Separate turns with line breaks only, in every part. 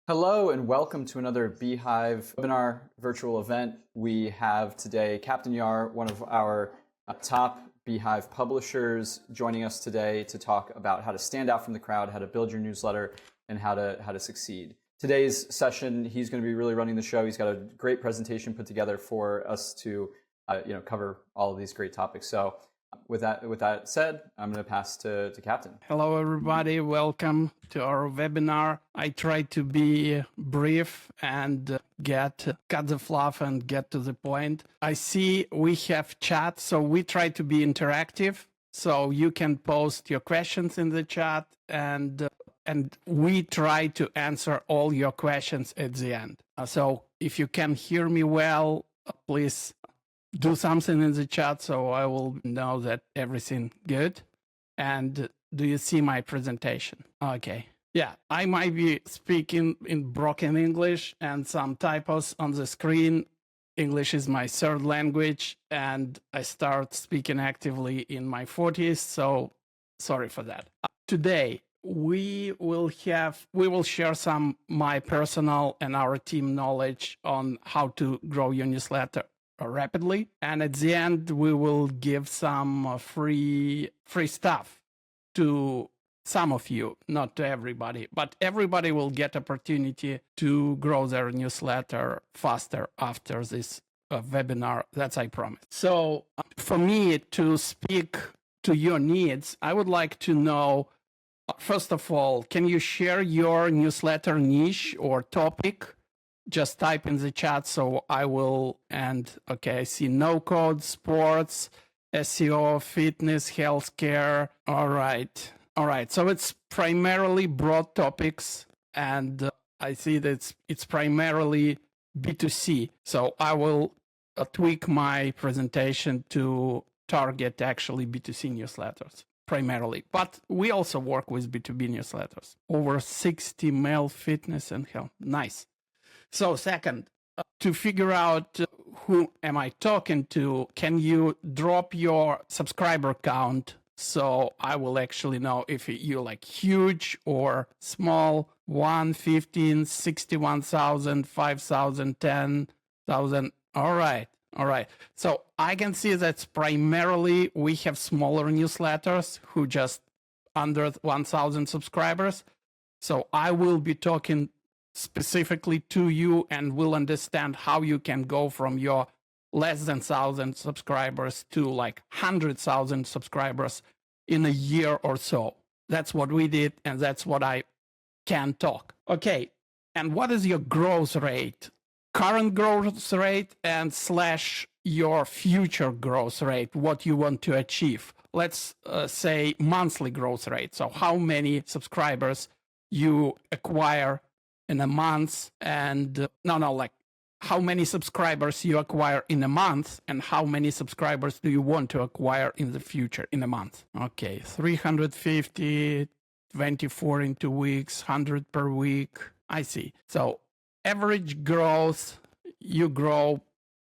Hello and welcome to another beehiiv webinar virtual event. We have today Captain Yar, one of our top beehiiv publishers, joining us today to talk about how to stand out from the crowd, how to build your newsletter, and how to succeed. Today's session, he's going to be really running the show. He's got a great presentation put together for us to cover all of these great topics. So with that said, I'm going to pass to Captain.
Hello, everybody. Welcome to our webinar. I try to be brief and cut the fluff and get to the point. I see we have chat, so we try to be interactive. So you can post your questions in the chat, and we try to answer all your questions at the end. So if you can hear me well, please do something in the chat so I will know that everything good. And do you see my presentation? Okay. Yeah, I might be speaking in broken English and some typos on the screen. English is my third language, and I start speaking actively in my 40s, so sorry for that. Today, we will share some my personal and our team knowledge on how to grow your newsletter rapidly, and at the end we will give some free stuff to some of you, not to everybody, but everybody will get opportunity to grow their newsletter faster after this webinar. That's I promise. So for me to speak to your needs, I would like to know, first of all, can you share your newsletter niche or topic? Just type in the chat so I will, and okay, I see no code, sports, SEO, fitness, healthcare. All right. So it's primarily broad topics, and I see that it's primarily B2C. So I will tweak my presentation to target actually B2C newsletters primarily, but we also work with B2B newsletters. Over 60 male fitness and health. Nice. So second, to figure out who am I talking to, can you drop your subscriber count so I will actually know if you're like huge or small, 1, 15, 61,000, 5,000, 10,000. All right. So I can see that primarily we have smaller newsletters who just under 1,000 subscribers. So I will be talking specifically to you and will understand how you can go from your less than 1,000 subscribers to like 100,000 subscribers in a year or so. That's what we did, and that's what I can talk. Okay, and what is your growth rate? Current growth rate and slash your future growth rate, what you want to achieve. Let's say monthly growth rate. So how many subscribers you acquire in a month, and like how many subscribers you acquire in a month and how many subscribers do you want to acquire in the future in a month. Okay, 350, 24 in 2 weeks, 100 per week. I see. So average growth, you grow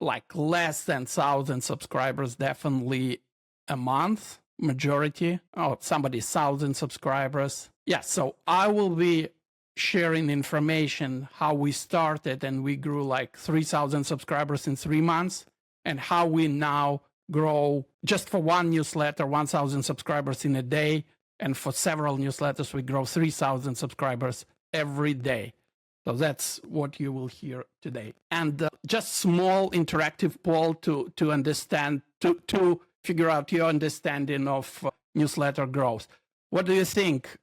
like less than 1,000 subscribers definitely a month, majority. Oh, somebody 1,000 subscribers. Yeah, so I will be sharing information how we started and we grew like 3,000 subscribers in 3 months, and how we now grow just for one newsletter 1,000 subscribers in a day, and for several newsletters we grow 3,000 subscribers every day. So that's what you will hear today. And just small interactive poll to understand, to figure out your understanding of newsletter growth. What do you think?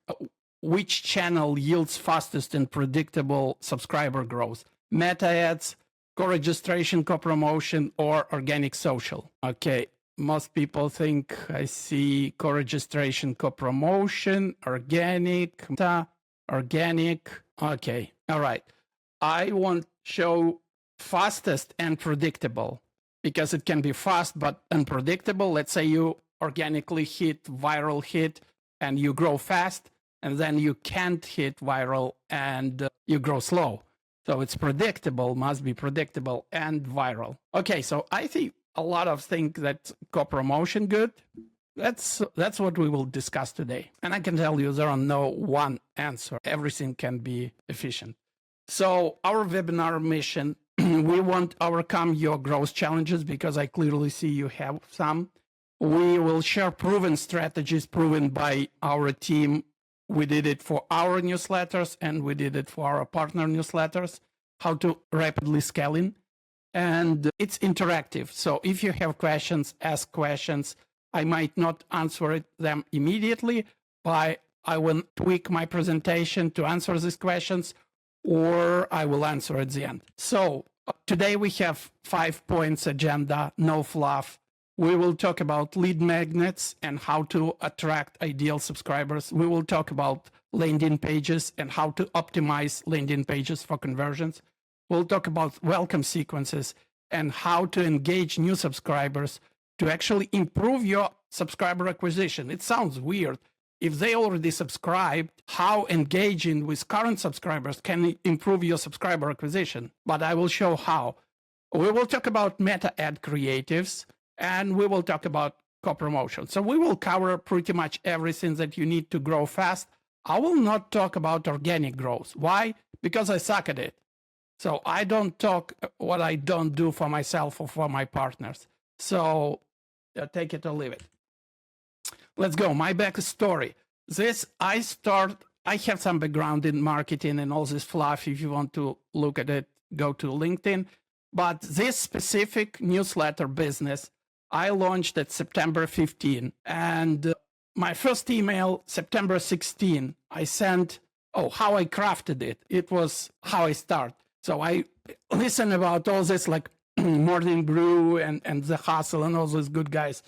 Which channel yields fastest and predictable subscriber growth? Meta ads, co-registration, co-promotion, or organic social? Okay, most people think I see co-registration, co-promotion, organic. Okay, all right. I want to show fastest and predictable because it can be fast but unpredictable. Let's say you organically hit viral hit and you grow fast, and then you can't hit viral and you grow slow. So it's predictable, must be predictable and viral. Okay, so I think a lot of think that co-promotion good. That's what we will discuss today. And I can tell you there are no one answer. Everything can be efficient. So our webinar mission, we want to overcome your growth challenges because I clearly see you have some. We will share proven strategies proven by our team. We did it for our newsletters and we did it for our partner newsletters, how to rapidly scale in. And it's interactive. So if you have questions, ask questions. I might not answer them immediately, but I will tweak my presentation to answer these questions, or I will answer at the end. So today we have 5 points agenda, no fluff. We will talk about lead magnets and how to attract ideal subscribers. We will talk about landing pages and how to optimize landing pages for conversions. We'll talk about welcome sequences and how to engage new subscribers to actually improve your subscriber acquisition. It sounds weird. If they already subscribed, how engaging with current subscribers can improve your subscriber acquisition? But I will show how. We will talk about meta ad creatives and we will talk about co-promotion. So we will cover pretty much everything that you need to grow fast. I will not talk about organic growth. Why? Because I suck at it. So I don't talk what I don't do for myself or for my partners. So take it or leave it. Let's go. My backstory. I have some background in marketing and all this fluff. If you want to look at it, go to LinkedIn. But this specific newsletter business, I launched at September 15. And my first email, September 16, I sent, how I crafted it. It was how I start. So I listen about all this like Morning Brew and The Hustle and all those good guys.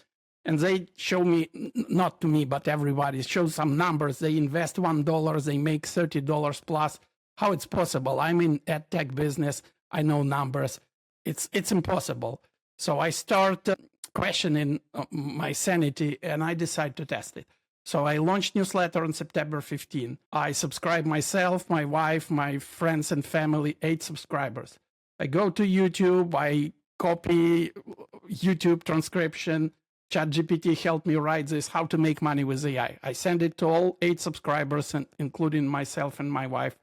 And they show me, not to me, but everybody, show some numbers. They invest $1, they make $30 plus. How it's possible? I'm in ad tech business. I know numbers. It's impossible. So I start questioning my sanity and I decide to test it. So I launched newsletter on September 15. I subscribe myself, my wife, my friends and family, 8 subscribers. I go to YouTube, I copy YouTube transcription. ChatGPT helped me write this, how to make money with AI. I send it to all 8 subscribers, including myself and my wife.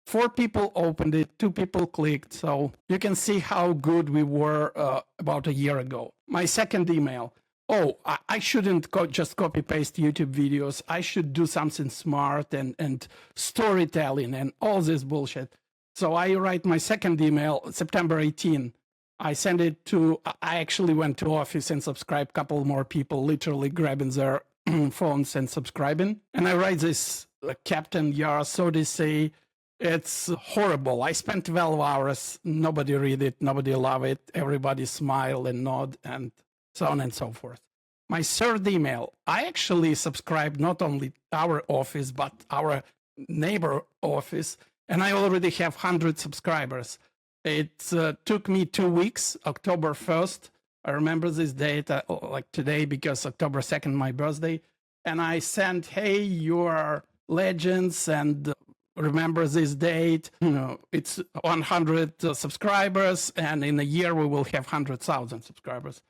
4 people opened it, 2 people clicked. So you can see how good we were about a year ago. My second email. I shouldn't just copy paste YouTube videos. I should do something smart and storytelling and all this bullshit. So I write my second email, September 18. I send it to, I actually went to office and subscribed a couple more people, literally grabbing their phones and subscribing. And I write this Captain Yar Odyssey. It's horrible. I spent 12 hours. Nobody read it. Nobody love it. Everybody smile and nod and so on and so forth. My third email, I actually subscribed not only our office, but our neighbor office. And I already have 100 subscribers. It took me 2 weeks, October 1st. I remember this date like today because October 2nd, my birthday. And I sent, hey, you are legends and remember this date. It's 100 subscribers and in a year we will have 100,000 subscribers.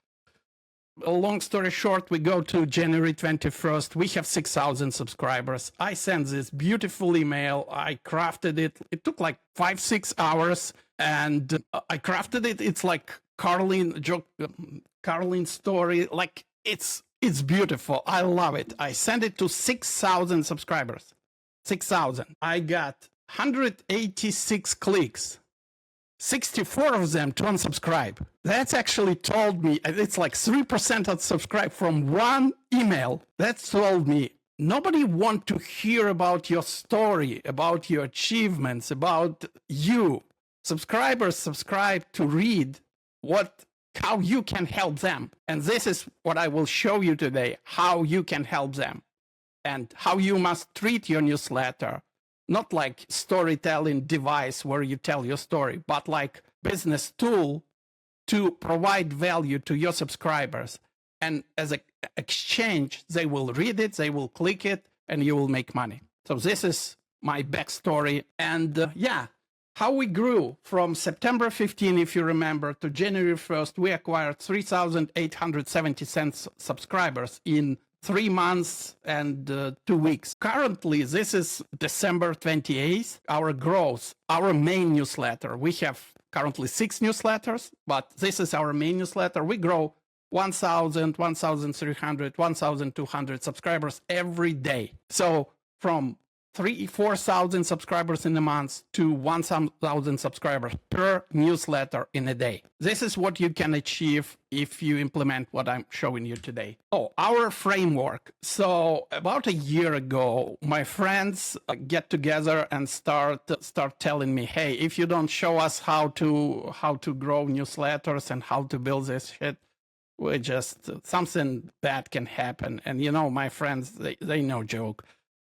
A long story short, we go to January 21st. We have 6,000 subscribers. I sent this beautiful email. I crafted it. It took like 5-6 hours. And I crafted it. It's like Carlin's story. Like it's beautiful. I love it. I sent it to 6,000 subscribers. 6,000. I got 186 clicks. 64 of them to unsubscribe. That's actually told me, it's like 3% unsubscribe from one email. That told me nobody want to hear about your story, about your achievements, about you. Subscribers subscribe to read how you can help them. And this is what I will show you today, how you can help them and how you must treat your newsletter. Not like storytelling device where you tell your story, but like business tool to provide value to your subscribers. And as an exchange, they will read it, they will click it, and you will make money. So this is my backstory. And how we grew from September 15, if you remember, to January 1st, we acquired 3,870 subscribers in 3 months and 2 weeks. Currently, this is December 28th. Our growth, our main newsletter. We have currently 6 newsletters, but this is our main newsletter. We grow 1,000, 1,300, 1,200 subscribers every day. So from 4,000 subscribers in a month to 1,000 subscribers per newsletter in a day. This is what you can achieve if you implement what I'm showing you today. Oh, our framework. So about a year ago, my friends get together and start telling me, hey, if you don't show us how to grow newsletters and how to build this shit, we just something bad can happen. And my friends, they no joke.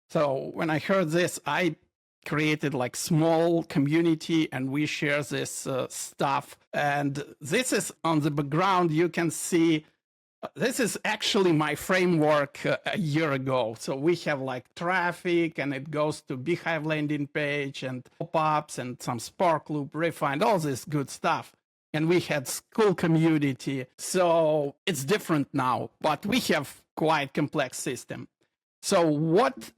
So when I heard this, I created like small community and we share this stuff. And this is on the background. You can see this is actually my framework a year ago. So we have like traffic and it goes to beehiiv landing page and pop-ups and some spark loop, refined, all this good stuff. And we had school community. So it's different now, but we have quite complex system. So what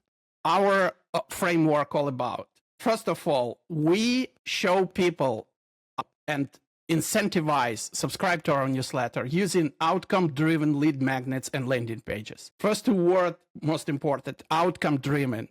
our framework all about? First of all, we show people and incentivize subscribe to our newsletter using outcome-driven lead magnets and landing pages. First word, most important, outcome-driven,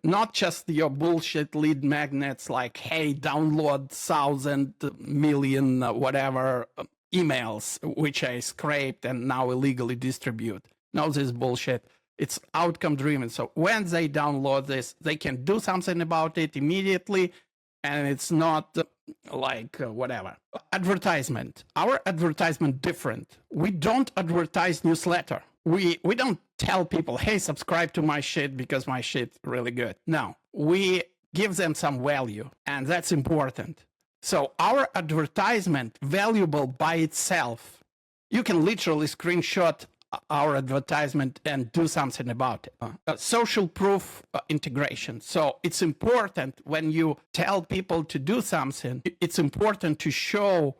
not just your bullshit lead magnets like, hey, download 1,000 million whatever emails, which I scraped and now illegally distribute. No, this is bullshit. It's outcome driven. So when they download this, they can do something about it immediately. And it's not whatever. Advertisement. Our advertisement different. We don't advertise newsletter. We don't tell people, hey, subscribe to my shit because my shit's really good. No, we give them some value. And that's important. So our advertisement, valuable by itself. You can literally screenshot our advertisement and do something about it. Social proof integration. So it's important when you tell people to do something, it's important to show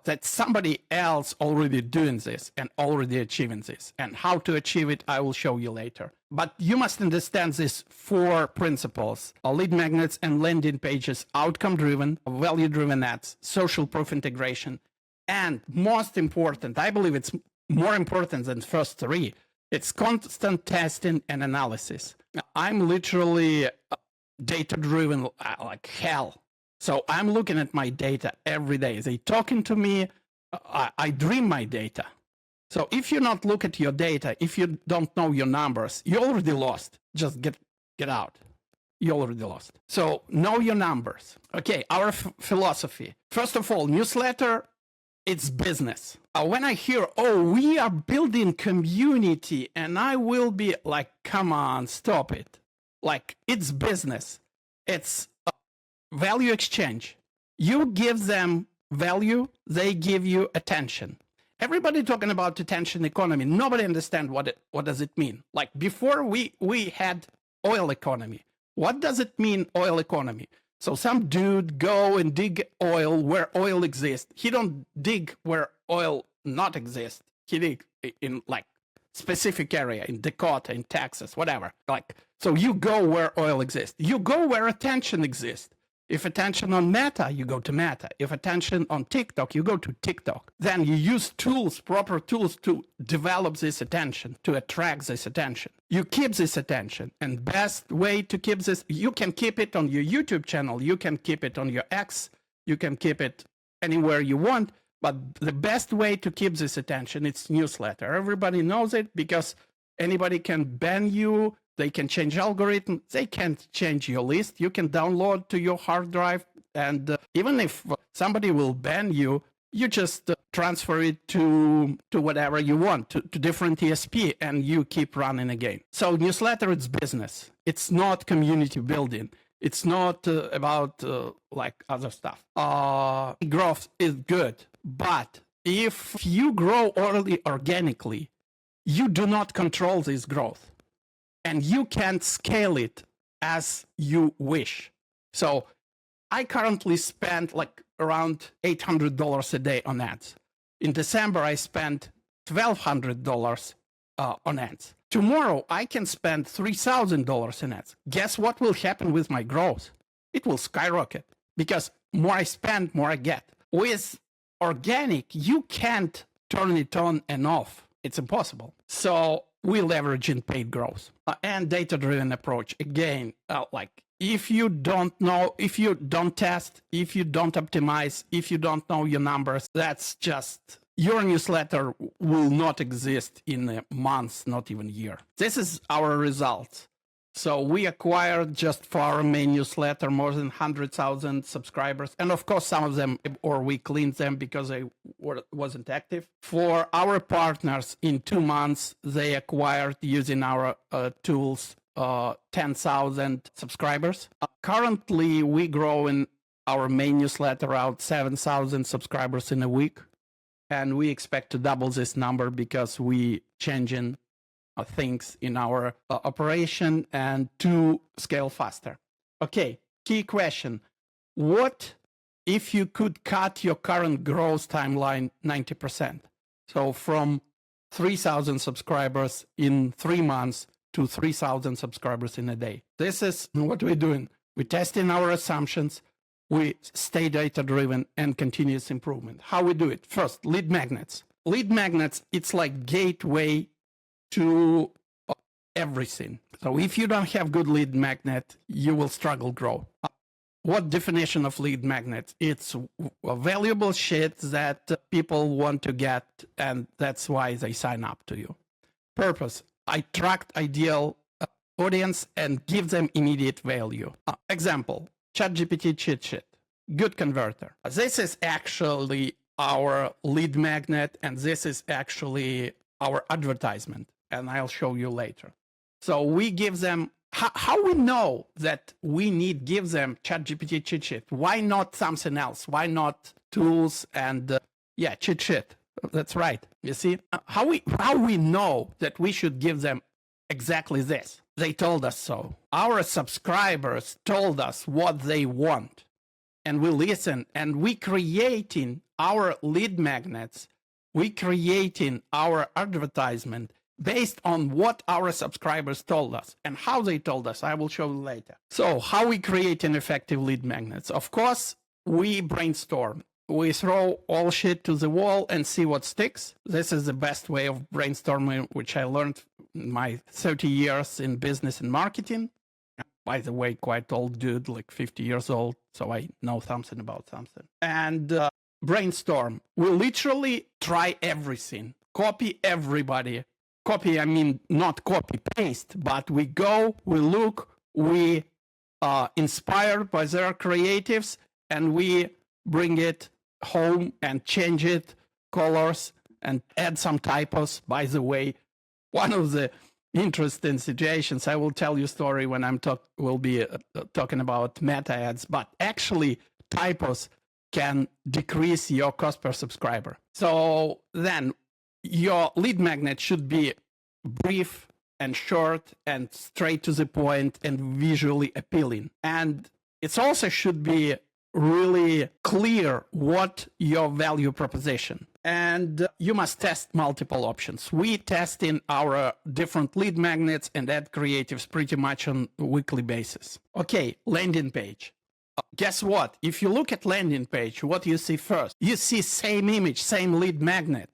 that somebody else already doing this and already achieving this. And how to achieve it, I will show you later. But you must understand these 4 principles: lead magnets and landing pages, outcome-driven, value-driven ads, social proof integration, and most important, I believe it's more important than first 3. It's constant testing and analysis. I'm literally data-driven like hell. So I'm looking at my data every day. They talking to me. I dream my data. So if you not look at your data, if you don't know your numbers, you already lost. Just get out. You already lost. So know your numbers. Okay, our philosophy. First of all, newsletter, it's business. When I hear, oh, we are building community, and I will be like, come on, stop it. Like, it's business. It's value exchange. You give them value, they give you attention. Everybody talking about attention economy. Nobody understand what does it mean. Like before we had oil economy. What does it mean, oil economy? So some dude go and dig oil where oil exists. He don't dig where oil not exists. He dig in like specific area in Dakota, in Texas, whatever. Like, so you go where oil exists. You go where attention exists. If attention on Meta, you go to Meta. If attention on TikTok, you go to TikTok. Then you use tools, proper tools to develop this attention, to attract this attention. You keep this attention. And best way to keep this, you can keep it on your YouTube channel. You can keep it on your X. You can keep it anywhere you want. But the best way to keep this attention, it's newsletter. Everybody knows it because anybody can ban you. They can change algorithm. They can't change your list. You can download to your hard drive. And even if somebody will ban you, you just transfer it to whatever you want, to different ESP, and you keep running again. So newsletter, it's business. It's not community building. It's not about like other stuff. Growth is good. But if you grow only organically, you do not control this growth. And you can't scale it as you wish. So I currently spend like around $800 a day on ads. In December, I spent $1,200 on ads. tomorrow I can spend $3,000 in ads. Guess what will happen with my growth? It will skyrocket because more I spend, more I get. With organic, you can't turn it on and off. It's impossible. So we leverage in paid growth and data-driven approach. Again, like if you don't know, if you don't test, if you don't optimize, if you don't know your numbers, that's just your newsletter will not exist in a month, not even a year. This is our results. So we acquired just for our main newsletter more than 100,000 subscribers. And of course, some of them, or we cleaned them because they wasn't active. For our partners, in 2 months, they acquired using our tools 10,000 subscribers. Currently, we grow in our main newsletter around 7,000 subscribers in a week. And we expect to double this number because we changing things in our operation and to scale faster. Okay, key question. What if you could cut your current growth timeline 90%? So from 3,000 subscribers in 3 months to 3,000 subscribers in a day. This is what we're doing. We're testing our assumptions. We stay data-driven and continuous improvement. How we do it? First, lead magnets. Lead magnets, it's like gateway to everything. So if you don't have good lead magnet, you will struggle grow. What definition of lead magnet? It's a valuable shit that people want to get, and that's why they sign up to you. Purpose, I attract ideal audience and give them immediate value. Example, ChatGPT cheat sheet, good converter. This is actually our lead magnet, and this is actually our advertisement, and I'll show you later. So we give them, how we know that we need give them ChatGPT cheat sheet? Why not something else? Why not tools and cheat sheet? That's right. You see, how we know that we should give them exactly this? They told us so. Our subscribers told us what they want, and we listen, and we creating our lead magnets. We creating our advertisement based on what our subscribers told us and how they told us. I will show you later. So how we create an effective lead magnets? Of course, we brainstorm. We throw all shit to the wall and see what sticks. This is the best way of brainstorming, which I learned in my 30 years in business and marketing. By the way, quite old dude, like 50 years old. So I know something about something. And brainstorm. We literally try everything. Copy everybody. Copy, I mean, not copy paste, but we go, we look, we inspired by their creatives, and we bring it home and change it, colors, and add some typos. By the way, one of the interesting situations, I will tell you a story when we'll be talking about meta ads, but actually typos can decrease your cost per subscriber. So then your lead magnet should be brief and short and straight to the point and visually appealing. And it also should be really clear what your value proposition. And you must test multiple options. We test in our different lead magnets and ad creatives pretty much on a weekly basis. Okay, landing page. Guess what? If you look at landing page, what you see first? You see same image, same lead magnet,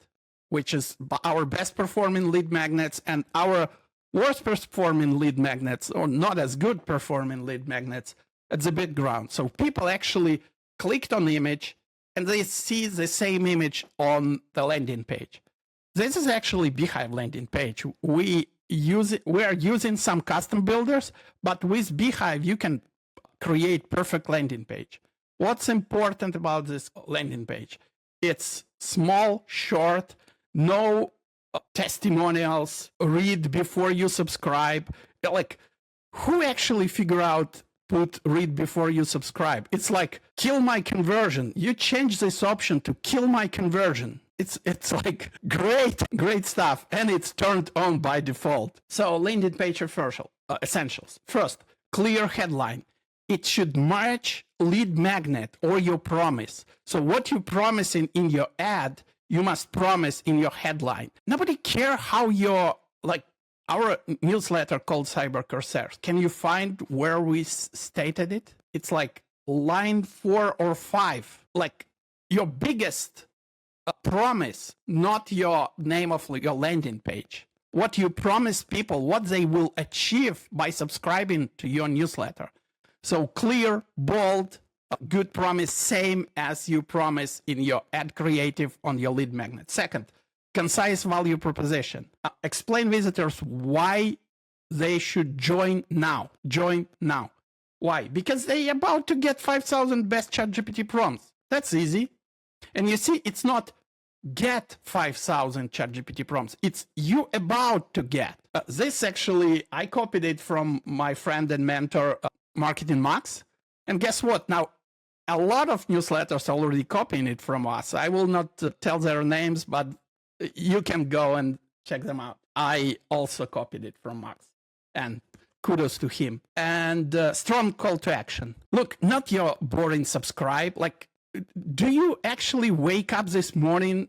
which is our best performing lead magnets and our worst performing lead magnets, or not as good performing lead magnets, at the background. So people actually clicked on the image and they see the same image on the landing page. This is actually beehiiv landing page. We are using some custom builders, but with beehiiv you can create perfect landing page. What's important about this landing page? It's small, short, no testimonials, read before you subscribe. Like, who actually figure out put read before you subscribe? It's like kill my conversion. You change this option to kill my conversion. It's like great stuff, and it's turned on by default. So landing page essentials. First, clear headline. It should match lead magnet or your promise. So what you promising in your ad, you must promise in your headline. Nobody care how your our newsletter called Cyber Corsairs. Can you find where we stated it? It's like line 4 or 5, like your biggest promise, not your name of your landing page. What you promise people, what they will achieve by subscribing to your newsletter. So clear, bold, good promise, same as you promise in your ad creative on your lead magnet. Second, concise value proposition. Explain visitors why they should join now. Join now. Why? Because they're about to get 5,000 best ChatGPT prompts. That's easy. And you see, it's not get 5,000 ChatGPT prompts. It's you about to get. This actually, I copied it from my friend and mentor, Marketing Max. And guess what? Now, a lot of newsletters are already copying it from us. I will not tell their names, but you can go and check them out. I also copied it from Max. And kudos to him. And strong call to action. Look, not your boring subscribe. Like, do you actually wake up this morning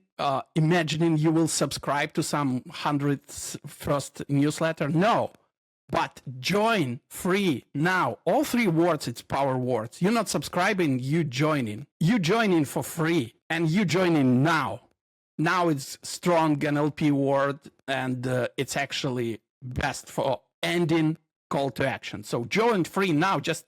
imagining you will subscribe to some 101st newsletter? No. But join free now. All 3 words, it's power words. You're not subscribing, you joining. You joining for free, and you joining now. Now it's strong NLP word, and it's actually best for ending call to action. So join free now. Just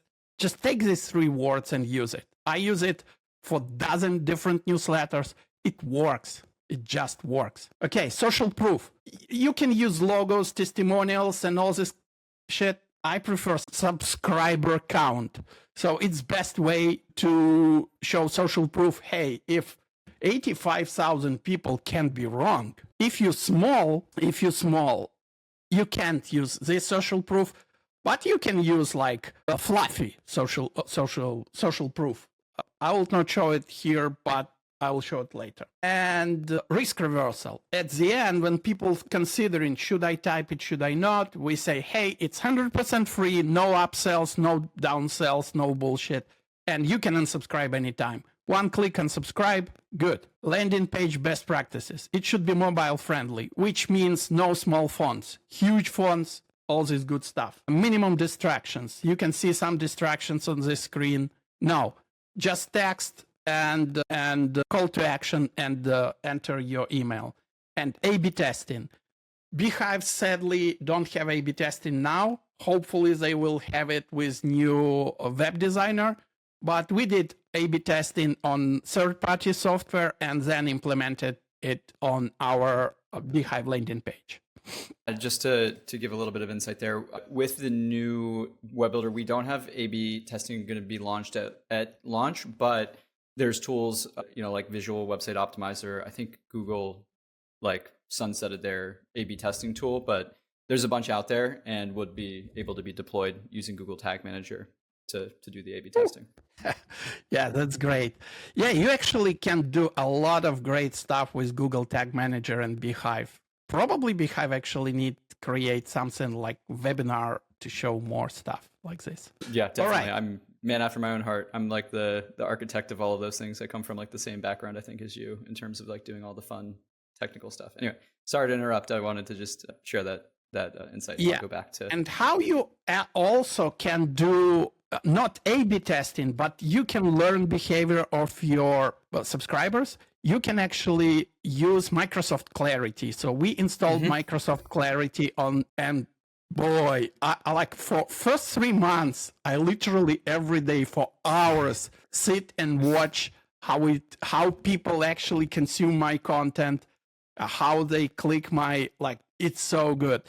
take these 3 words and use it. I use it for dozen different newsletters. It works. It just works. Okay, social proof. You can use logos, testimonials, and all this shit. I prefer subscriber count. So it's best way to show social proof. Hey, if 85,000 people can be wrong, if you're small, you can't use this social proof, but you can use like a fluffy social proof. I will not show it here, but I will show it later. And risk reversal. At the end, when people considering, should I type it, should I not? We say, hey, it's 100% free, no upsells, no downsells, no bullshit. And you can unsubscribe anytime. 1 click unsubscribe, good. Landing page best practices. It should be mobile friendly, which means no small fonts, huge fonts, all this good stuff. Minimum distractions. You can see some distractions on this screen. No, just text and call to action and enter your email. And A/B testing. Beehiiv sadly don't have A/B testing now. Hopefully they will have it with new web designer. But we did A/B testing on third-party software and then implemented it on our Beehiiv landing page.
Just to give a little bit of insight there, with the new web builder, we don't have A/B testing going to be launched at launch, but there's tools, like Visual Website Optimizer. I think Google like sunsetted their A/B testing tool, but there's a bunch out there and would be able to be deployed using Google Tag Manager to do the A/B testing.
Yeah, that's great. Yeah, you actually can do a lot of great stuff with Google Tag Manager and Beehiiv. Probably Beehiiv actually need to create something like webinar to show more stuff like this.
Yeah, definitely.
All right.
I'm man after my own heart. I'm like the architect of all of those things. I come from like the same background, I think, as you in terms of like doing all the fun technical stuff. Anyway, sorry to interrupt. I wanted to just share that insight.
Yeah.
I'll go back to
and how you also can do not A/B testing, but you can learn behavior of your subscribers. You can actually use Microsoft Clarity. So we installed Microsoft Clarity on, and boy, I like for first 3 months, I literally every day for hours sit and watch how people actually consume my content, how they click my, like, it's so good.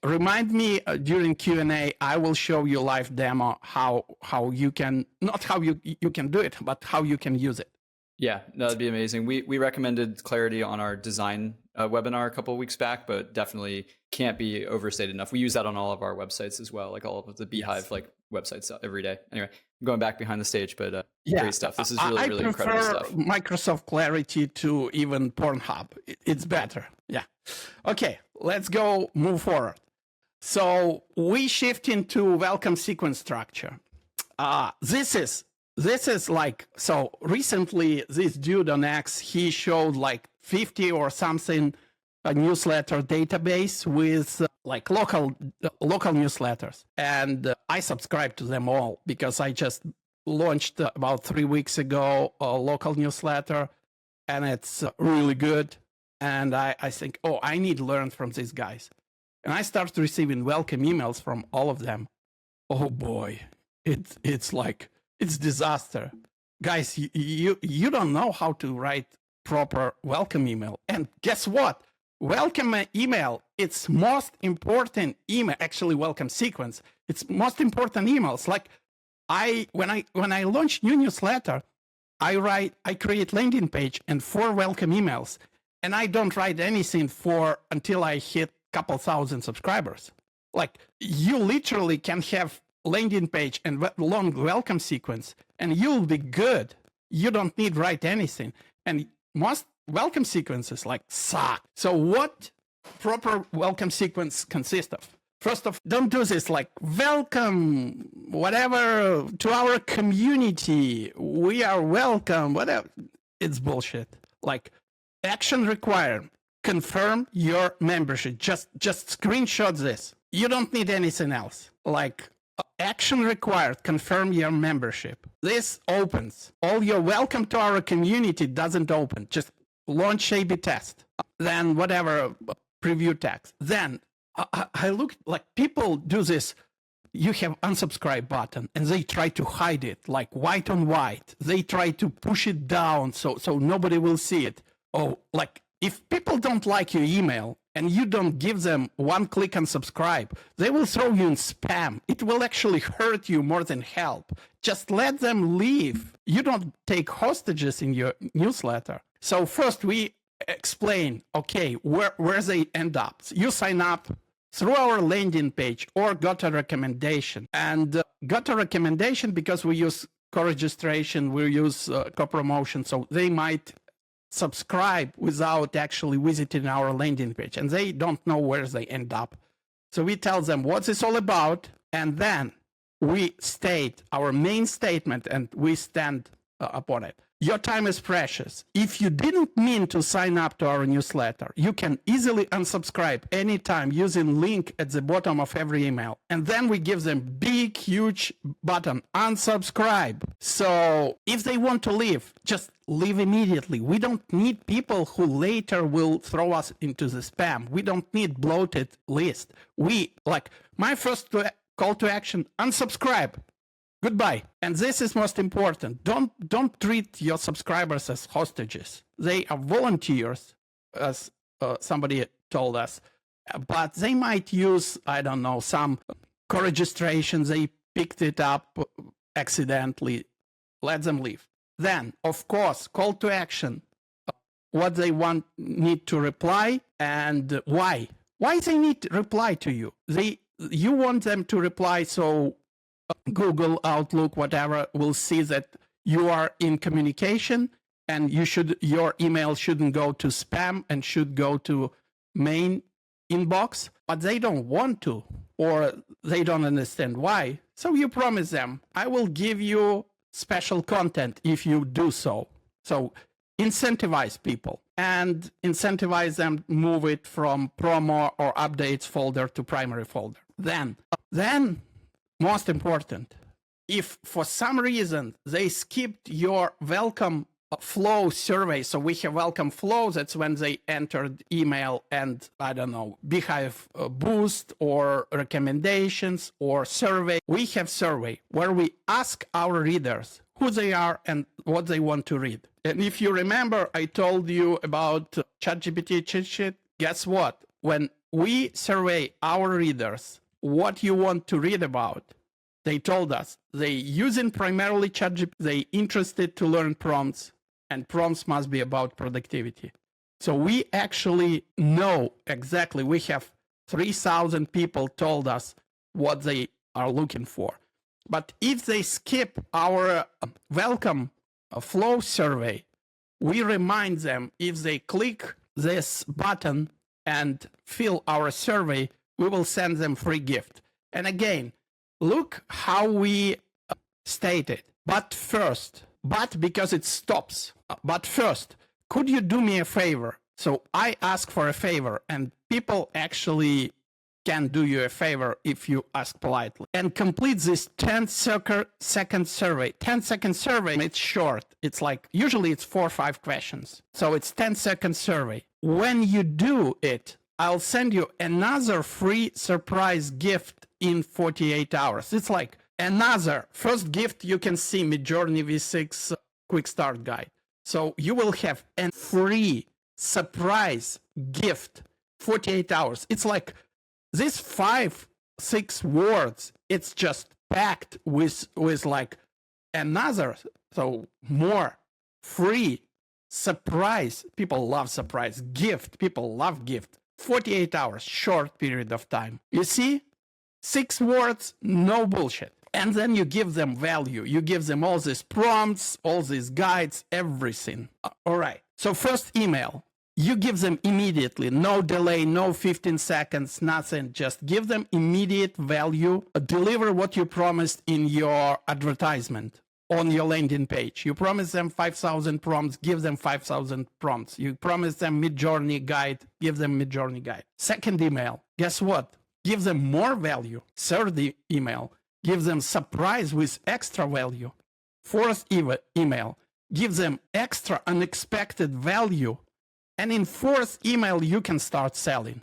Remind me during Q&A, I will show you live demo how you can, not how you can do it, but how you can use it.
Yeah, no, that'd be amazing. We recommended Clarity on our design webinar a couple of weeks back, but definitely can't be overstated enough. We use that on all of our websites as well, like all of the Beehiiv like websites every day. Anyway, I'm going back behind the stage, but great stuff. This is really incredible stuff.
I prefer Microsoft Clarity to even Pornhub. It's better. Yeah. Okay, let's go move forward. So we shift into welcome sequence structure. This is like, so recently this dude on X, he showed like 50 or something a newsletter database with like local newsletters, and I subscribe to them all because I just launched about 3 weeks ago a local newsletter, and it's really good. And I think, oh, I need to learn from these guys. And I start receiving welcome emails from all of them. Oh boy, it's disaster. Guys, you don't know how to write proper welcome email. And guess what? Welcome email, it's most important email, actually welcome sequence. It's most important emails. Like when I launch new newsletter, I create landing page and 4 welcome emails. And I don't write anything until I hit couple thousand subscribers. Like you literally can have landing page and long welcome sequence and you'll be good. You don't need write anything. And most welcome sequences like suck. So what proper welcome sequence consists of? First of, don't do this like welcome, whatever, to our community. We are welcome, whatever. It's bullshit. Like action required. Confirm your membership. Just screenshot this. You don't need anything else. Like action required. Confirm your membership. This opens. All your welcome to our community doesn't open. Just launch A/B test. Then whatever preview text. Then I look like people do this. You have unsubscribe button and they try to hide it like white on white. They try to push it down so nobody will see it. Oh, like if people don't like your email and you don't give them one click unsubscribe, they will throw you in spam. It will actually hurt you more than help. Just let them leave. You don't take hostages in your newsletter. So first we explain, okay, where they end up. You sign up through our landing page or got a recommendation. And got a recommendation because we use co-registration, we use co-promotion, so they might subscribe without actually visiting our landing page, and they don't know where they end up. So we tell them what's this all about, and then we state our main statement and we stand upon it. Your time is precious. If you didn't mean to sign up to our newsletter, you can easily unsubscribe anytime using link at the bottom of every email. And then we give them big, huge button, unsubscribe. So if they want to leave, just leave immediately. We don't need people who later will throw us into the spam. We don't need bloated list. My first call to action, unsubscribe. Goodbye. And this is most important. Don't treat your subscribers as hostages. They are volunteers, as somebody told us. But they might use, I don't know, some co-registration. They picked it up accidentally. Let them leave. Then, of course, call to action. What they need to reply and why. Why they need to reply to you. You want them to reply so Google, Outlook, whatever, will see that you are in communication and your email shouldn't go to spam and should go to main inbox, but they don't want to, or they don't understand why. So you promise them, I will give you special content if you do so. So incentivize people and incentivize them, move it from promo or updates folder to primary folder. Then most important, if for some reason they skipped your welcome flow survey, so we have welcome flow, that's when they entered email and, I don't know, beehiiv boost or recommendations or survey. We have survey where we ask our readers who they are and what they want to read. And if you remember, I told you about ChatGPT cheat sheet. Guess what? When we survey our readers what you want to read about, they told us they using primarily ChatGPT, they interested to learn prompts, and prompts must be about productivity. So we actually know exactly, we have 3,000 people told us what they are looking for. But if they skip our welcome flow survey, we remind them if they click this button and fill our survey, we will send them free gift. And again, look how we state it. But first, because it stops. But first, could you do me a favor? So I ask for a favor, and people actually can do you a favor if you ask politely. And complete this 10-second survey. 10-second survey, it's short. It's like, usually it's 4 or 5 questions. So it's 10-second survey. When you do it, I'll send you another free surprise gift in 48 hours. It's like another first gift. You can see Midjourney V6 quick start guide. So you will have a free surprise gift 48 hours. It's like these 5-6 words, it's just packed with like another, so more free surprise. People love surprise gift. People love gift. 48 hours, short period of time. You see, 6 words, no bullshit. And then you give them value. You give them all these prompts, all these guides, everything. All right. So first email, you give them immediately, no delay, no 15 seconds, nothing. Just give them immediate value. Deliver what you promised in your advertisement on your landing page. You promise them 5,000 prompts, give them 5,000 prompts. You promise them Midjourney guide, give them Midjourney guide. Second email, guess what? Give them more value. Third email, give them surprise with extra value. Fourth email, give them extra unexpected value. And in fourth email, you can start selling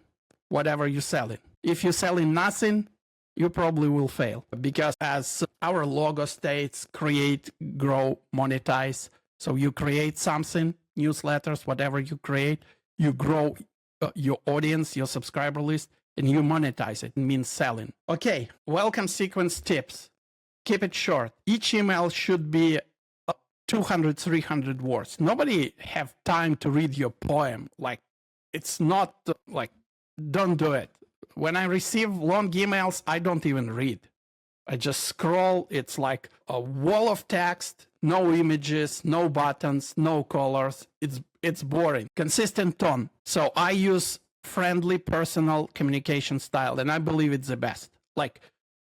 whatever you're selling. If you're selling nothing, you probably will fail, because as our logo states, create, grow, monetize. So you create something, newsletters, whatever you create, you grow your audience, your subscriber list, and you monetize it. It means selling. Okay, welcome sequence tips. Keep it short. Each email should be 200, 300 words. Nobody have time to read your poem. Like, it's not like, don't do it. When I receive long emails, I don't even read. I just scroll. It's like a wall of text, no images, no buttons, no colors. It's boring. Consistent tone. So I use friendly, personal communication style, and I believe it's the best. Like,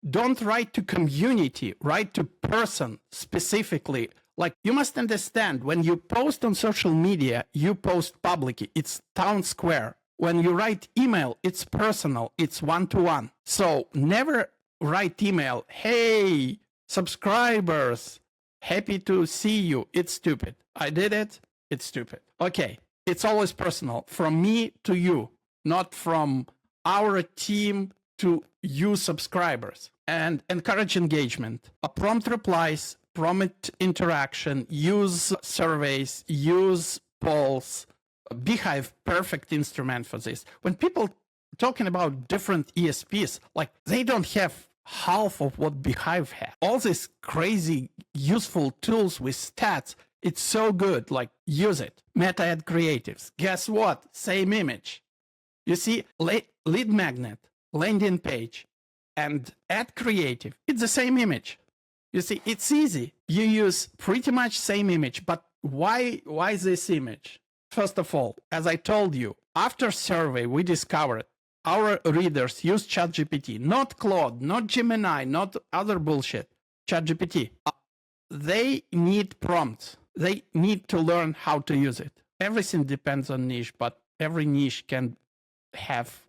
don't write to community, write to person specifically. Like, you must understand, when you post on social media, you post publicly. It's town square. When you write email, it's personal. It's one-to-one. So never write email, hey, subscribers, happy to see you. It's stupid. I did it. It's stupid. Okay. It's always personal. From me to you, not from our team to you subscribers. And encourage engagement. Prompt replies, prompt interaction, use surveys, use polls. beehiiv, perfect instrument for this. When people talking about different ESPs, like, they don't have half of what beehiiv has. All these crazy useful tools with stats, it's so good. Like, use it. Meta ad creatives. Guess what? Same image. You see, lead magnet, landing page, and ad creative. It's the same image. You see, it's easy. You use pretty much same image, but why this image? First of all, as I told you, after survey, we discovered our readers use ChatGPT, not Claude, not Gemini, not other bullshit. ChatGPT. They need prompts. They need to learn how to use it. Everything depends on niche, but every niche can have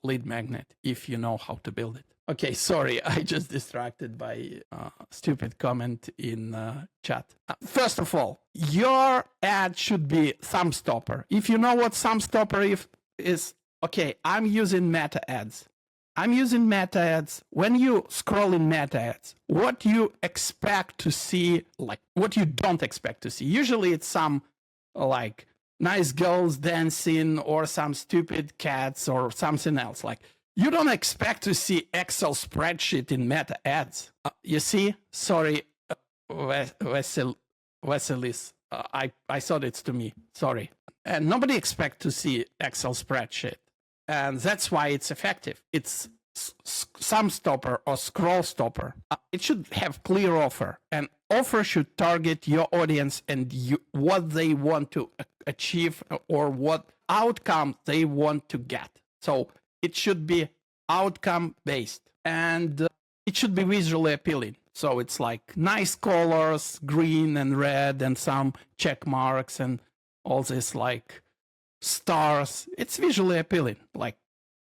lead magnet if you know how to build it. Okay, sorry, I just distracted by a stupid comment in chat. First of all, your ad should be thumb stopper. If you know what thumb stopper is, okay, I'm using meta ads. I'm using meta ads. When you scroll in meta ads, what you expect to see, like what you don't expect to see. Usually it's some like nice girls dancing or some stupid cats or something else. Like, you don't expect to see Excel spreadsheet in meta ads. You see? Sorry, Vasilis. I thought it's to me. Sorry. And nobody expects to see Excel spreadsheet. And that's why it's effective. It's thumb stopper or scroll stopper. It should have clear offer. And offer should target your audience and what they want to achieve or what outcome they want to get. So it should be outcome based, and it should be visually appealing. So it's like nice colors, green and red, and some check marks and all this like stars. It's visually appealing. Like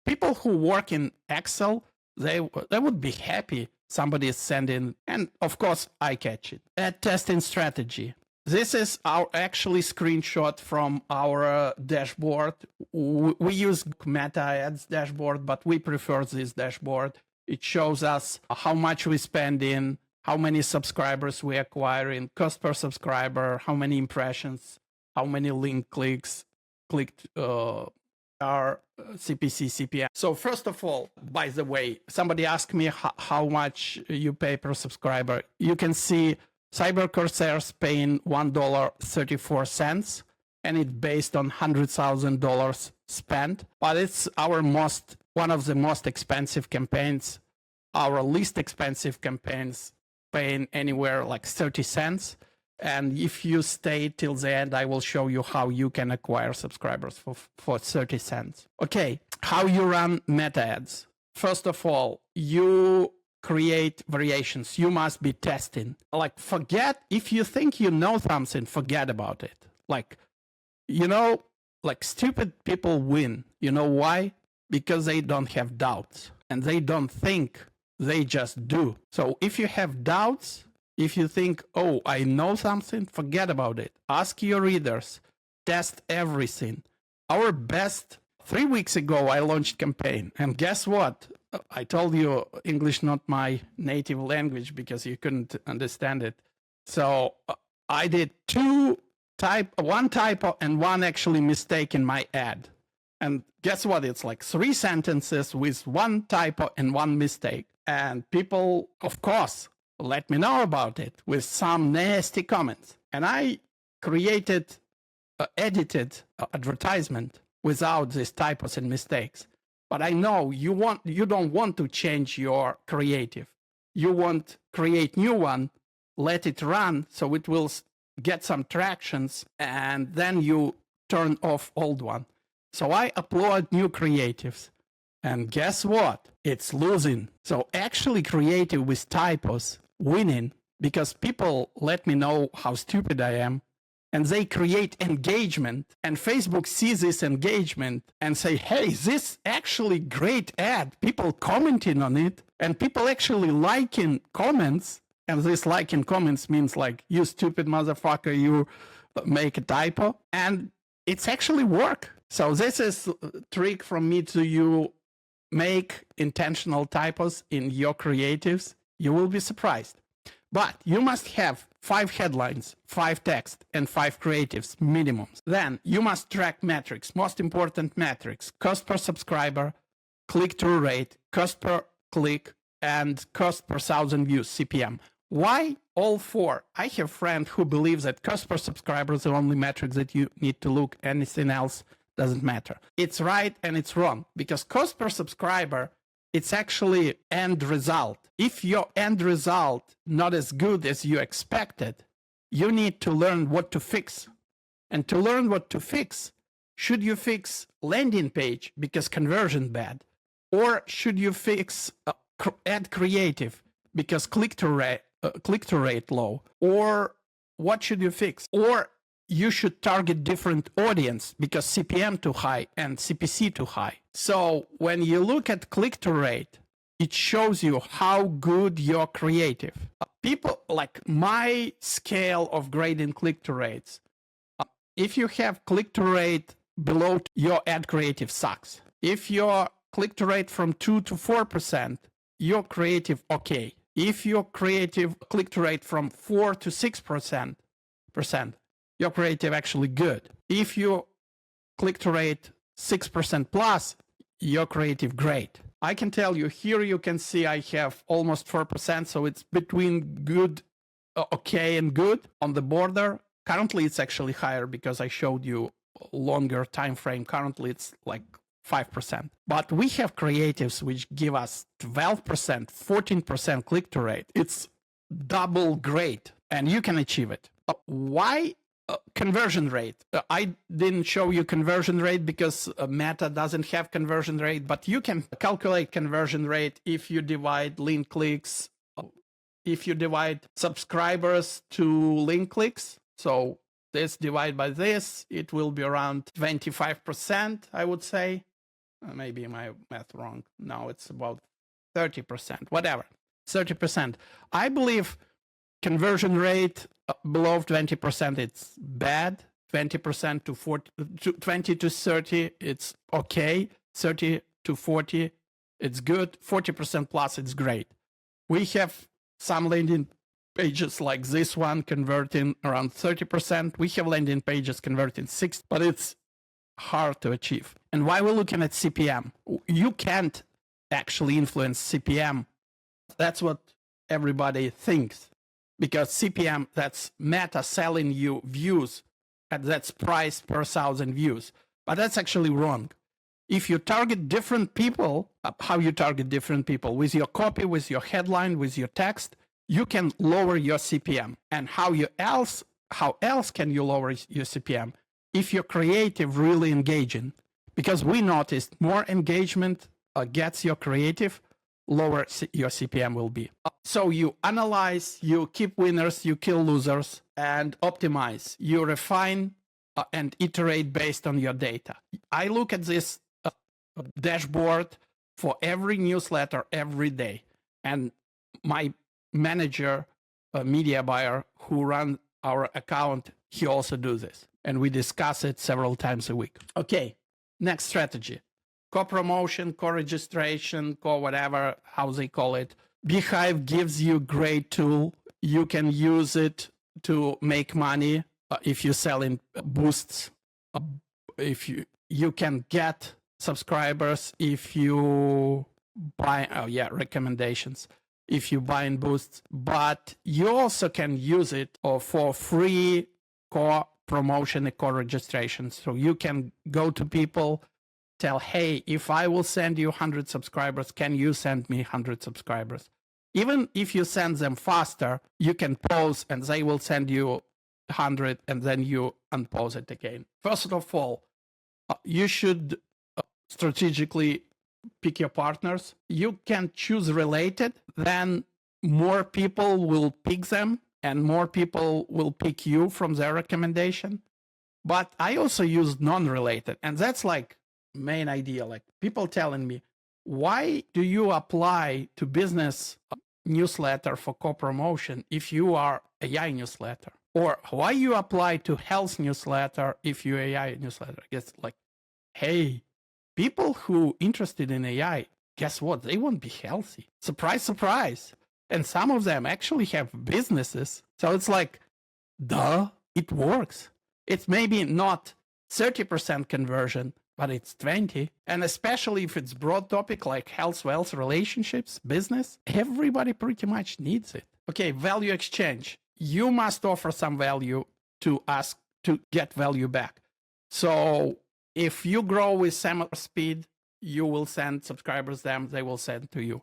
people who work in Excel, they would be happy somebody is sending, and of course, I catch it. Ad testing strategy. This is our actually screenshot from our dashboard. We use Meta Ads dashboard, but we prefer this dashboard. It shows us how much we spend in, how many subscribers we acquire in, cost per subscriber, how many impressions, how many link clicks, clicked our CPC, CPM. So first of all, by the way, somebody asked me how much you pay per subscriber. You can see Cyber Corsair's paying $1.34, and it's based on $100,000 spent. But it's one of the most expensive campaigns. Our least expensive campaigns paying anywhere like 30 cents. And if you stay till the end, I will show you how you can acquire subscribers for 30 cents. Okay, how you run meta ads. First of all, you create variations. You must be testing. Like, forget, if you think you know something, forget about it. Like, like stupid people win. You know why? Because they don't have doubts and they don't think, they just do. So if you have doubts, if you think, oh, I know something, forget about it. Ask your readers, test everything. Our best, 3 weeks ago, I launched campaign. And guess what? I told you English not my native language because you couldn't understand it. So I did one typo and one actually mistake in my ad. And guess what? It's like 3 sentences with 1 typo and 1 mistake. And people, of course, let me know about it with some nasty comments. And I created, edited advertisement without these typos and mistakes. But I know you don't want to change your creative. You want create new one, let it run so it will get some tractions, and then you turn off old one. So I upload new creatives. And guess what? It's losing. So actually creative with typos winning because people let me know how stupid I am. And they create engagement, and Facebook sees this engagement and say, hey, this actually great ad, people commenting on it, and people actually liking comments. And this liking comments means like, you stupid motherfucker, you make a typo. And it's actually work. So this is a trick from me to you. Make intentional typos in your creatives. You will be surprised. But you must have 5 headlines, 5 text, and 5 creatives minimums. Then you must track metrics, most important metrics: cost per subscriber, click-through rate, cost per click, and cost per 1,000 views, CPM. Why all 4? I have a friend who believes that cost per subscriber is the only metric that you need to look. Anything else doesn't matter. It's right and it's wrong, because cost per subscriber, it's actually end result. If your end result not as good as you expected, you need to learn what to fix. And to learn what to fix, should you fix landing page because conversion bad? Or should you fix ad creative because click-through rate low? Or what should you fix? Or you should target different audience because CPM too high and CPC too high. So when you look at click-through rate, it shows you how good you're creative. People, like my scale of grading click-through rates, if you have click-through rate below, your ad creative sucks. If your click-through rate from 2 to 4%, your creative okay. If your creative click-through rate from 4 to 6%, your creative actually good. If your click-through rate 6% plus, your creative great. I can tell you here, you can see I have almost 4%, so it's between good, okay, and good on the border. Currently, it's actually higher because I showed you longer time frame. Currently, it's like 5%. But we have creatives which give us 12%, 14% click-through rate. It's double great, and you can achieve it. Why? Conversion rate. I didn't show you conversion rate because Meta doesn't have conversion rate, but you can calculate conversion rate if you divide link clicks, if you divide subscribers to link clicks. So this divided by this, it will be around 25%, I would say. Maybe my math wrong. No, it's about 30%, whatever, 30%. I believe conversion rate below 20%, it's bad. 20% to 40, 20 to 30, it's okay. 30 to 40, it's good. 40% plus, it's great. We have some landing pages like this one converting around 30%. We have landing pages converting 6, but it's hard to achieve. And why we're looking at CPM? You can't actually influence CPM. That's what everybody thinks. Because CPM, that's Meta selling you views, and that's price per 1,000 views. But that's actually wrong. If you target different people, how you target different people? With your copy, with your headline, with your text, you can lower your CPM. And how else can you lower your CPM? If you're creative, really engaging. Because we noticed more engagement gets your creative, lower your CPM will be. So you analyze, you keep winners, you kill losers, and optimize. You refine and iterate based on your data. I look at this dashboard for every newsletter every day. And my manager, a media buyer who runs our account, he also does this. And we discuss it several times a week. Okay, next strategy. Co-promotion, co-registration, co-whatever, how they call it. Beehiiv gives you a great tool. You can use it to make money if you sell in boosts. If you can get subscribers if you buy, recommendations, if you buy in boosts. But you also can use it for free co-promotion and co-registration. So you can go to people, tell, hey, if I will send you 100 subscribers, can you send me 100 subscribers? Even if you send them faster, you can pause and they will send you 100 and then you unpause it again. First of all, you should strategically pick your partners. You can choose related, then more people will pick them and more people will pick you from their recommendation. But I also use non-related, and that's like main idea. Like people telling me, why do you apply to business newsletter for co-promotion if you are AI newsletter? Or why you apply to health newsletter if you AI newsletter? I guess like, hey, people who interested in AI, guess what? They won't be healthy. Surprise, surprise. And some of them actually have businesses. So it's like, duh, it works. It's maybe not 30% conversion, but it's 20. And especially if it's broad topic like health, wealth, relationships, business, everybody pretty much needs it. Okay, value exchange. You must offer some value to ask to get value back. So if you grow with similar speed, you will send subscribers them, they will send to you.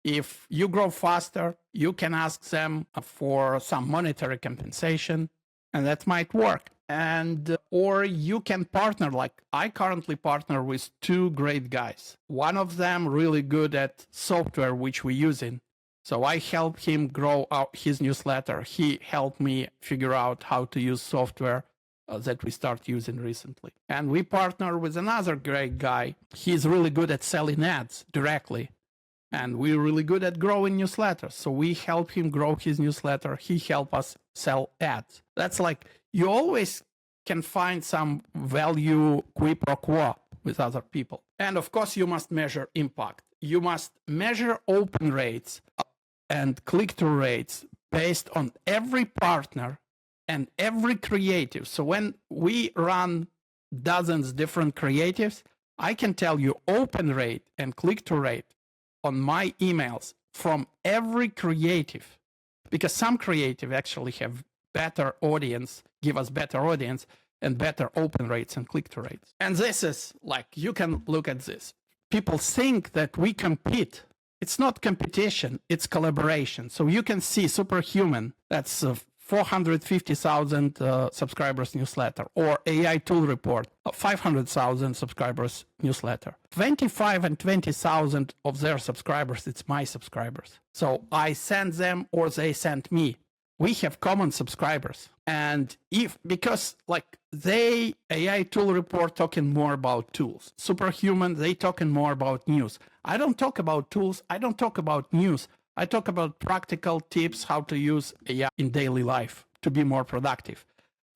If you grow faster, you can ask them for some monetary compensation, and that might work. And or you can partner, like I currently partner with 2 great guys. One of them really good at software which we're using. So I help him grow out his newsletter. He helped me figure out how to use software that we start using recently. And we partner with another great guy. He's really good at selling ads directly. And we're really good at growing newsletters. So we help him grow his newsletter. He help us sell ads. That's like, you always can find some value quid pro quo with other people. And of course, you must measure impact. You must measure open rates and click-through rates based on every partner and every creative. So when we run dozens different creatives, I can tell you open rate and click-through rate on my emails from every creative, because some creative actually have better audience, give us better audience and better open rates and click-through rates. And this is like, you can look at this. People think that we compete. It's not competition, it's collaboration. So you can see Superhuman, that's 450,000 subscribers newsletter, or AI Tool Report, 500,000 subscribers newsletter. 25 and 20,000 of their subscribers, it's my subscribers. So I send them or they send me. we have common subscribers. And because like AI tool report talking more about tools. Superhuman, they talking more about news. I don't talk about tools. I don't talk about news. I talk about practical tips how to use AI in daily life to be more productive.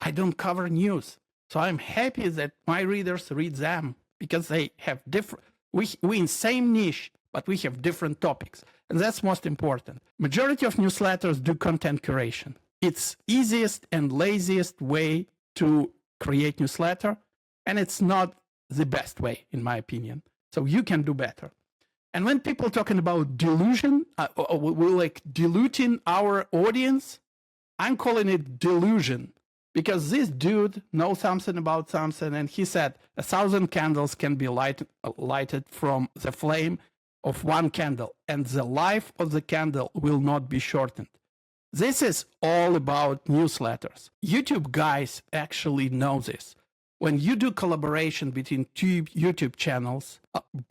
I don't cover news. So I'm happy that my readers read them because they have different, we in same niche, but we have different topics. And that's most important. Majority of newsletters do content curation. It's easiest and laziest way to create newsletter. And it's not the best way, in my opinion. So you can do better. And when people talking about delusion, we're like diluting our audience, I'm calling it delusion. Because this dude knows something about something, and he said 1,000 candles can be lighted from the flame of one candle, and the life of the candle will not be shortened. This is all about newsletters. YouTube guys actually know this. When you do collaboration between two YouTube channels,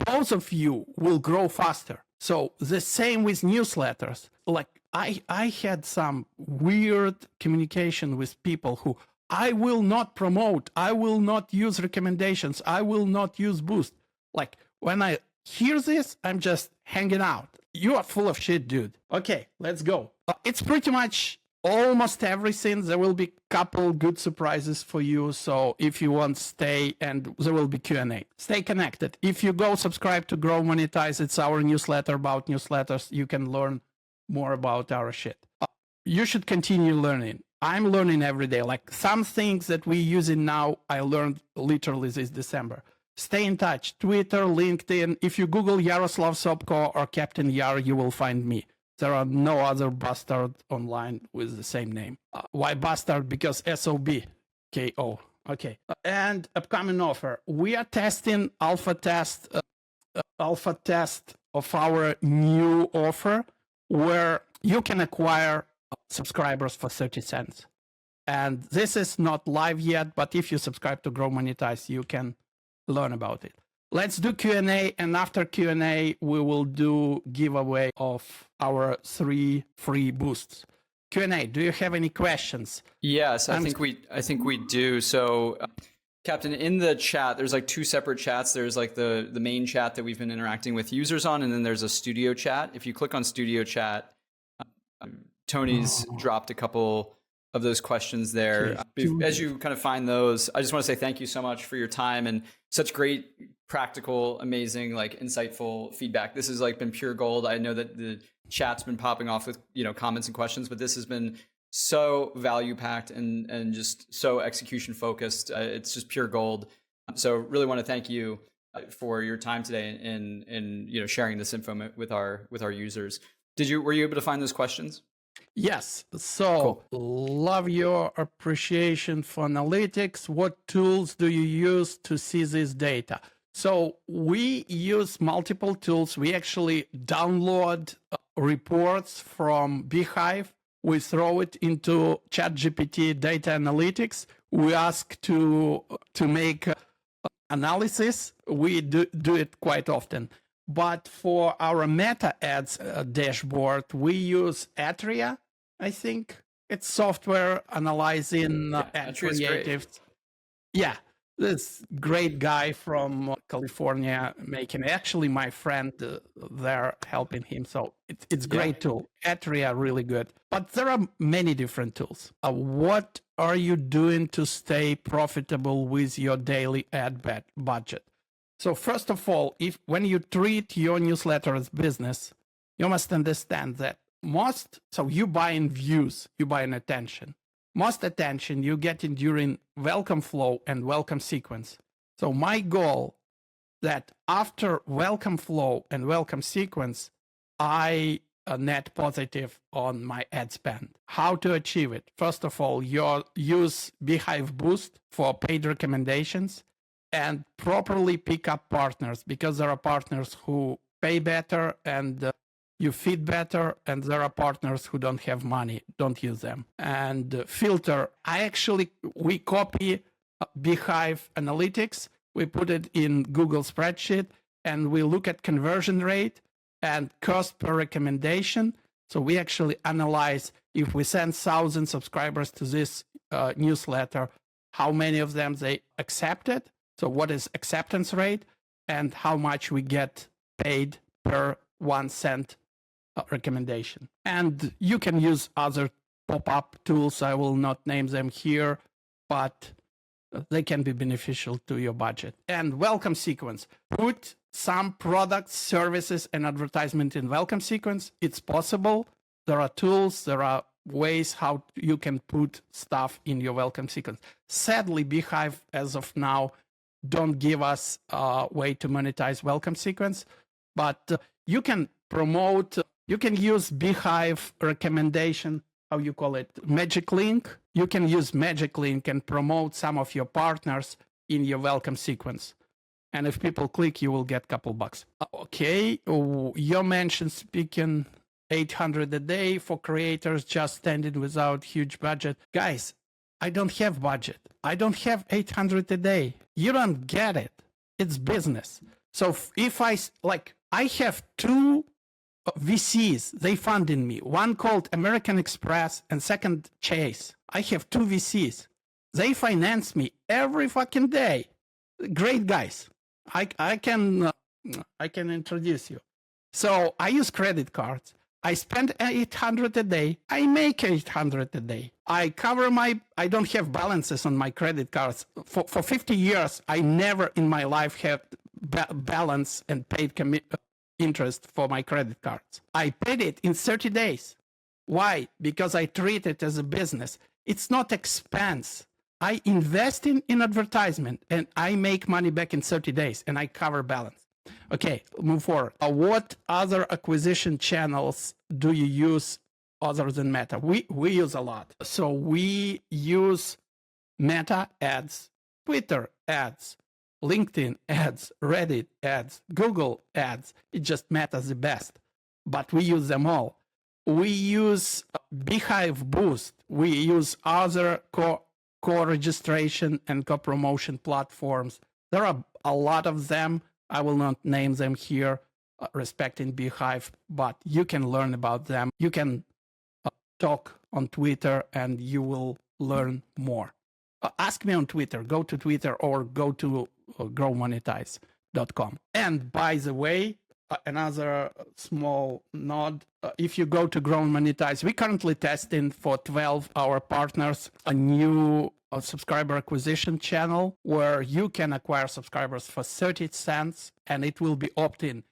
both of you will grow faster. So the same with newsletters. Like I had some weird communication with people who I will not promote, I will not use recommendations, I will not use boost. Like when I hear this, I'm just hanging out. You are full of shit, dude. Okay, let's go. It's pretty much almost everything. There will be a couple good surprises for you. So if you want, stay, and there will be Q&A. Stay connected. If you go subscribe to Grow Monetize, it's our newsletter about newsletters. You can learn more about our shit. You should continue learning. I'm learning every day. Like some things that we're using now, I learned literally this December. Stay in touch. Twitter, LinkedIn. If you Google Yaroslav Sobko or Captain Yar, you will find me. There are no other bastard online with the same name. Why bastard? Because SOBKO. Okay. And upcoming offer. We are testing alpha test of our new offer where you can acquire subscribers for 30 cents. And this is not live yet, but if you subscribe to Grow Monetize, you can learn about it. Let's do Q&A, and after Q&A, we will do giveaway of our 3 free boosts. Q&A, do you have any questions?
Yes, I think we do. So, Captain, in the chat, there's like 2 separate chats. There's like the main chat that we've been interacting with users on, and then there's a studio chat. If you click on studio chat, Tony's dropped a couple of those questions there. As you kind of find those, I just want to say thank you so much for your time and such great, practical, amazing, like insightful feedback. This has like been pure gold. I know that the chat's been popping off with, comments and questions, but this has been so value packed and just so execution focused. It's just pure gold. So really want to thank you for your time today and sharing this info with our users. Were you able to find those questions?
Yes. So love your appreciation for analytics. What tools do you use to see this data? So we use multiple tools. We actually download reports from beehiiv. We throw it into ChatGPT data analytics. We ask to make analysis. We do it quite often. But for our meta ads dashboard, we use Atria, I think. It's software analyzing ad creatives. Yeah, this great guy from California making actually my friend there helping him. So it's great tool. Atria, really good. But there are many different tools. What are you doing to stay profitable with your daily ad budget? So first of all, when you treat your newsletter as business, you must understand that so you buy in views, you buy in attention. Most attention you get in during welcome flow and welcome sequence. So my goal that after welcome flow and welcome sequence, I net positive on my ad spend. How to achieve it? First of all, you use beehiiv Boost for paid recommendations. And properly pick up partners, because there are partners who pay better and you feed better, and there are partners who don't have money. Don't use them. And filter. We copy beehiiv analytics. We put it in Google spreadsheet, and we look at conversion rate and cost per recommendation. So we actually analyze if we send 1,000 subscribers to this newsletter, how many of them they accepted. So what is acceptance rate and how much we get paid per 1 cent recommendation. And you can use other pop-up tools. I will not name them here, but they can be beneficial to your budget. And welcome sequence. Put some products, services, and advertisement in welcome sequence. It's possible. There are tools, there are ways how you can put stuff in your welcome sequence. Sadly, beehiiv, as of now, don't give us a way to monetize welcome sequence, but you can promote, you can use beehiiv recommendation, how you call it, magic link. You can use magic link and promote some of your partners in your welcome sequence. And if people click, you will get a couple bucks. Okay, you mentioned speaking 800 a day for creators just standing without huge budget. Guys, I don't have budget. I don't have 800 a day. You don't get it. It's business. So if I have 2 VCs, they funded me. One called American Express and second Chase. I have 2 VCs. They finance me every fucking day. Great guys. I can introduce you. So I use credit cards. I spend 800 a day. I make 800 a day. I don't have balances on my credit cards. For 50 years, I never in my life have balance and paid interest for my credit cards. I paid it in 30 days. Why? Because I treat it as a business. It's not expense. I invest in advertisement and I make money back in 30 days and I cover balance. Okay, move forward. What other acquisition channels do you use other than Meta? We use a lot. So we use Meta ads, Twitter ads, LinkedIn ads, Reddit ads, Google ads. It just Meta's the best, but we use them all. We use beehiiv Boost. We use other co-registration and co-promotion platforms. There are a lot of them. I will not name them here, respecting beehiiv, but you can learn about them. You can talk on Twitter and you will learn more. Ask me on Twitter. Go to Twitter or go to growmonetize.com. And by the way, another small nod, if you go to Grow and Monetize, we're currently testing for 12 our partners a new subscriber acquisition channel where you can acquire subscribers for 30 cents and it will be opt-in.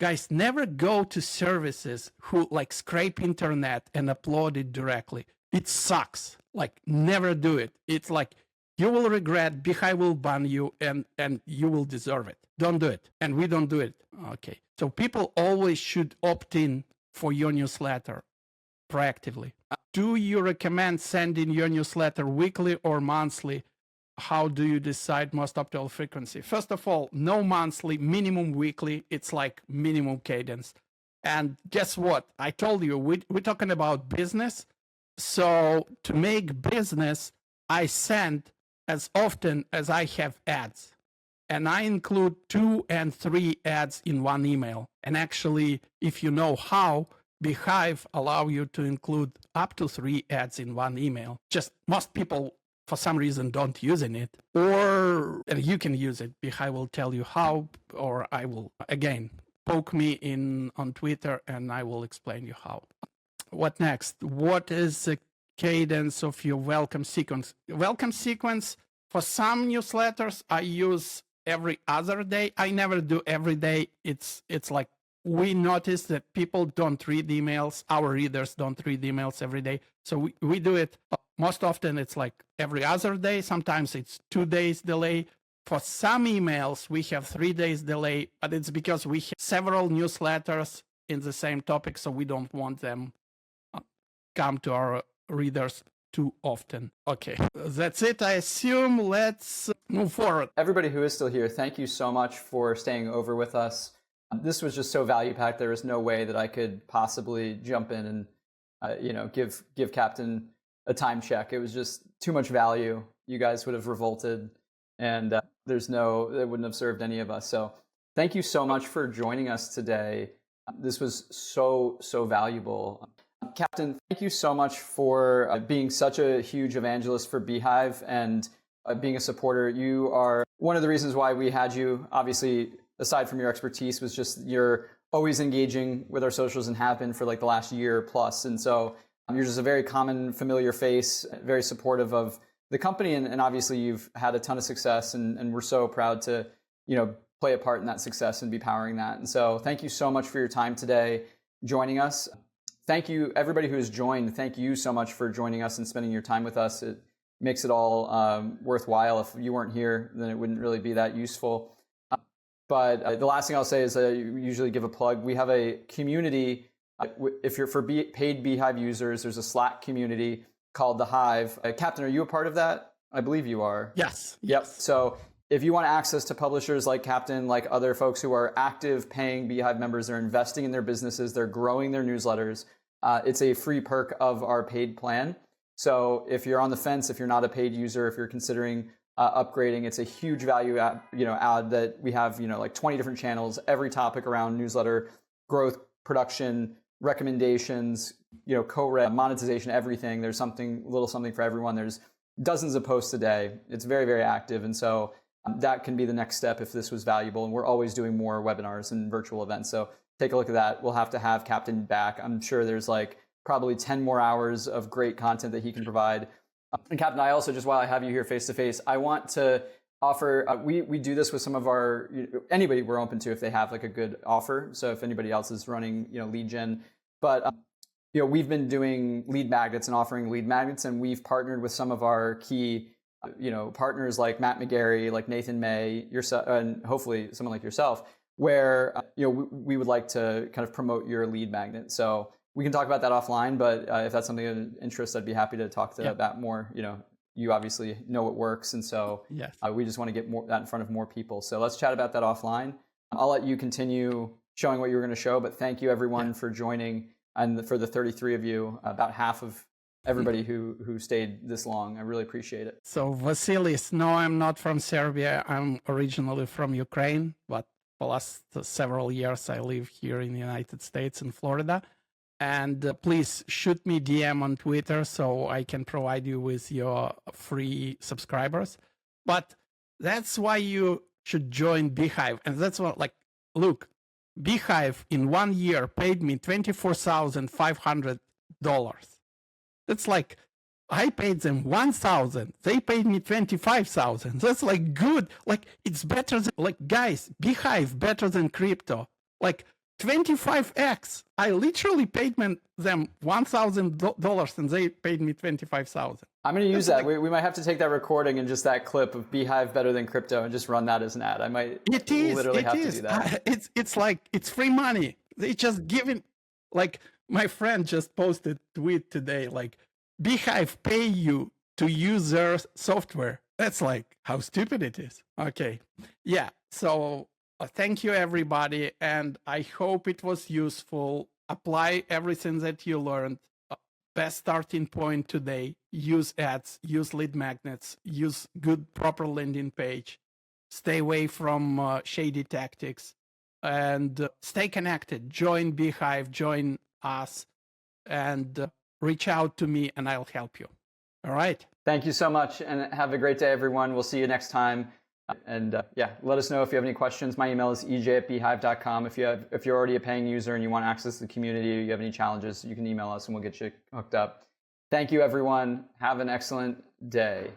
Guys, never go to services who scrape internet and upload it directly. It sucks. Never do it. It's you will regret, beehiiv will ban you, and you will deserve it. Don't do it. And we don't do it. Okay. So people always should opt in for your newsletter proactively. Do you recommend sending your newsletter weekly or monthly? How do you decide most optimal frequency? First of all, no monthly, minimum weekly. It's minimum cadence. And guess what? I told you, we're talking about business. So to make business, I send as often as I have ads. And I include 2 and 3 ads in one email. And actually, if you know how, beehiiv allow you to include up to 3 ads in one email. Just most people, for some reason, don't using it. Or you can use it. beehiiv will tell you how, or I will, again, poke me on Twitter and I will explain you how. What next? What is the cadence of your welcome sequence? Welcome sequence, for some newsletters, I use every other day. I never do every day. It's we notice that people don't read emails. Our readers don't read emails every day. So we do it. Most often it's every other day. Sometimes it's 2 days delay. For some emails, we have 3 days delay, but it's because we have several newsletters in the same topic, so we don't want them come to our readers too often. Okay, that's it, I assume. Let's move forward.
Everybody who is still here, thank you so much for staying over with us. This was just so value-packed. There was no way that I could possibly jump in and give Captain a time check. It was just too much value. You guys would have revolted, and it wouldn't have served any of us. So thank you so much for joining us today. This was so valuable. Captain, thank you so much for being such a huge evangelist for beehiiv and being a supporter. You are one of the reasons why we had you. Obviously, aside from your expertise, was just you're always engaging with our socials and have been for like the last year plus. And so you're just a very common, familiar face, very supportive of the company. And obviously, you've had a ton of success, and we're so proud to, play a part in that success and be powering that. And so thank you so much for your time today, joining us. Thank you, everybody who has joined. Thank you so much for joining us and spending your time with us. It makes it all worthwhile. If you weren't here, then it wouldn't really be that useful. But the last thing I'll say is I usually give a plug. We have a community. If you're for paid beehiiv users, there's a Slack community called the hiiv. Captain, are you a part of that? I believe you are.
Yes.
Yep. So if you want access to publishers like Captain, like other folks who are active paying beehiiv members, they're investing in their businesses, they're growing their newsletters. It's a free perk of our paid plan. So if you're on the fence, if you're not a paid user, if you're considering upgrading, it's a huge value add that we have, like 20 different channels, every topic around newsletter growth, production, recommendations, co-read, monetization, everything. There's something for everyone. There's dozens of posts a day. It's very, very active. And so that can be the next step if this was valuable. And we're always doing more webinars and virtual events. So take a look at that. We'll have to have Captain back. I'm sure there's like probably 10 more hours of great content that he can provide. And Captain, I also, just while I have you here face to face, I want to offer, we do this with some of our, anybody we're open to if they have like a good offer. So if anybody else is running, lead gen, but we've been doing lead magnets and offering lead magnets, and we've partnered with some of our key, partners like Matt McGarry, like Nathan May, yourself, and hopefully someone like yourself, where, we would like to kind of promote your lead magnet. So we can talk about that offline, but if that's something of interest, I'd be happy to talk to that more. You obviously know what works, and so
yes.
We just want to get that in front of more people. So let's chat about that offline. I'll let you continue showing what you were going to show, but thank you everyone for joining, and for the 33 of you, about half of everybody who stayed this long. I really appreciate it.
So Vasilis, no, I'm not from Serbia. I'm originally from Ukraine, but for the last several years I live here in the United States in Florida. And please shoot me DM on Twitter so I can provide you with your free subscribers. But that's why you should join beehiiv. And that's what, look, beehiiv in 1 year paid me $24,500. That's like, I paid them $1,000. They paid me $25,000. That's like good. Like, it's better than, guys, beehiiv better than crypto. 25x. I literally paid them $1,000 and they paid me $25,000.
I'm going to use that. We might have to take that recording and just that clip of beehiiv better than crypto and just run that as an ad. I might literally have to do that.
It's free money. They just giving, my friend just posted a tweet today, beehiiv pay you to use their software. That's how stupid it is. Okay. Yeah. So thank you, everybody, and I hope it was useful. Apply everything that you learned. Best starting point today. Use ads, use lead magnets, use good, proper landing page. Stay away from shady tactics, and stay connected. Join beehiiv, join us, and reach out to me, and I'll help you. All right?
Thank you so much, and have a great day, everyone. We'll see you next time. And let us know if you have any questions. My email is ej@beehiiv.com. If you're already a paying user and you want access to the community, or you have any challenges, you can email us and we'll get you hooked up. Thank you, everyone. Have an excellent day.